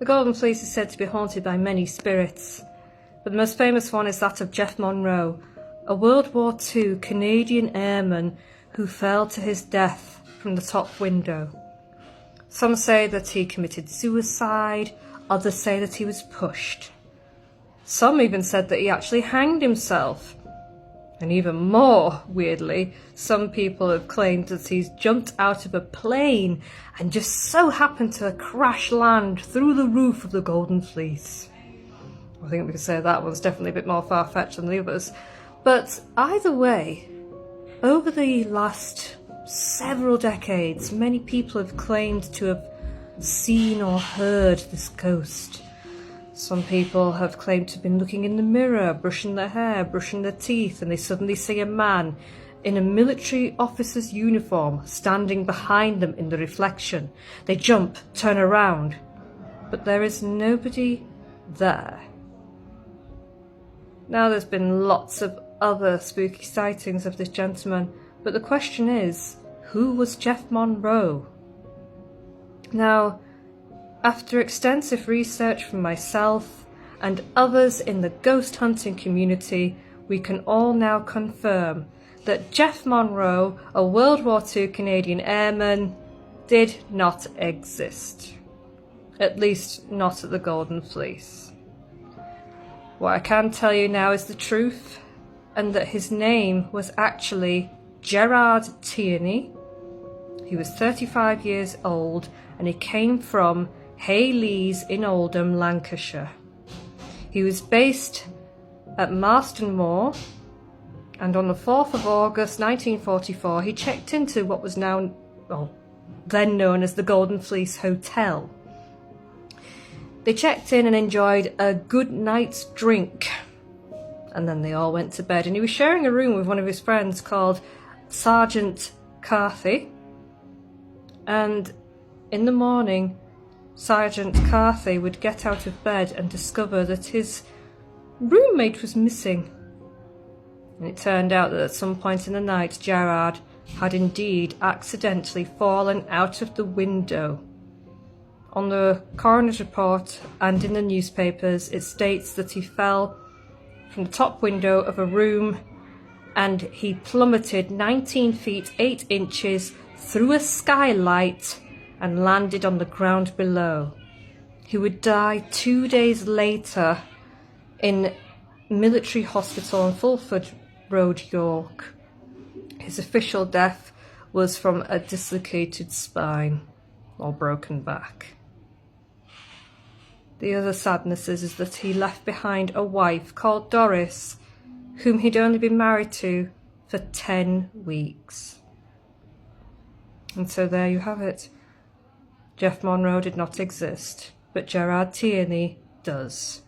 The Golden Fleece is said to be haunted by many spirits, but the most famous one is that of Geoff Monroe, a World War II Canadian airman who fell to his death from the top window. Some say that he committed suicide, others say that he was pushed. Some even said that he actually hanged himself. And even more weirdly, some people have claimed that he's jumped out of a plane and just so happened to crash land through the roof of the Golden Fleece. I think we could say that one's definitely a bit more far-fetched than the others. But either way, over the last several decades, many people have claimed to have seen or heard this ghost. Some people have claimed to have been looking in the mirror, brushing their hair, brushing their teeth, and they suddenly see a man in a military officer's uniform standing behind them in the reflection. They jump, turn around, but there is nobody there. Now, there's been lots of other spooky sightings of this gentleman, but the question is, who was Geoff Monroe? Now, after extensive research from myself and others in the ghost hunting community, we can all now confirm that Geoff Monroe, a World War II Canadian airman, did not exist. At least not at the Golden Fleece. What I can tell you now is the truth, and that his name was actually Gerard Tierney. He was 35 years old and he came from Hayleys in Oldham, Lancashire. He was based at Marston Moor, and on the 4th of August 1944 he checked into what was now, then known as the Golden Fleece Hotel. They checked in and enjoyed a good night's drink, and then they all went to bed, and he was sharing a room with one of his friends called Sergeant Carthy, and in the morning Sergeant Carthy would get out of bed and discover that his roommate was missing. And it turned out that at some point in the night, Gerard had indeed accidentally fallen out of the window. On the coroner's report and in the newspapers, it states that he fell from the top window of a room and he plummeted 19 feet 8 inches through a skylight and landed on the ground below. He would die 2 days later in military hospital on Fulford Road, York. His official death was from a dislocated spine or broken back. The other sadness is that he left behind a wife called Doris, whom he'd only been married to for 10 weeks. And so there you have it. Geoff Monroe did not exist, but Gerard Tierney does.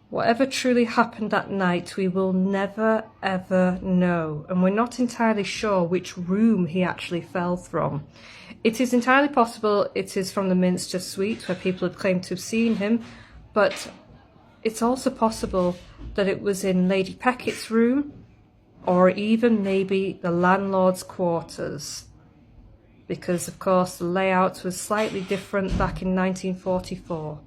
Whatever truly happened that night, we will never ever know, and we're not entirely sure which room he actually fell from. It is entirely possible it is from the Minster Suite, where people have claimed to have seen him, but it's also possible that it was in Lady Peckett's room, or even maybe the landlord's quarters. Because, of course, the layout was slightly different back in 1944.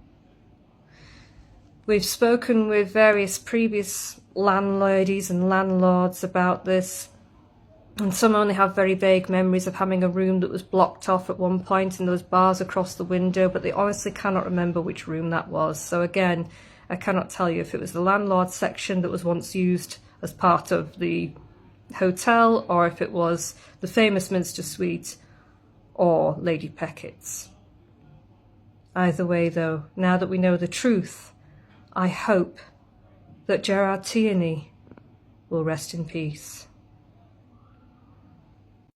We've spoken with various previous landladies and landlords about this, and some only have very vague memories of having a room that was blocked off at one point and there was bars across the window, but they honestly cannot remember which room that was. So again, I cannot tell you if it was the landlord section that was once used as part of the hotel, or if it was the famous Minster Suite, or Lady Peckett's. Either way though, now that we know the truth, I hope that Gerard Tierney will rest in peace.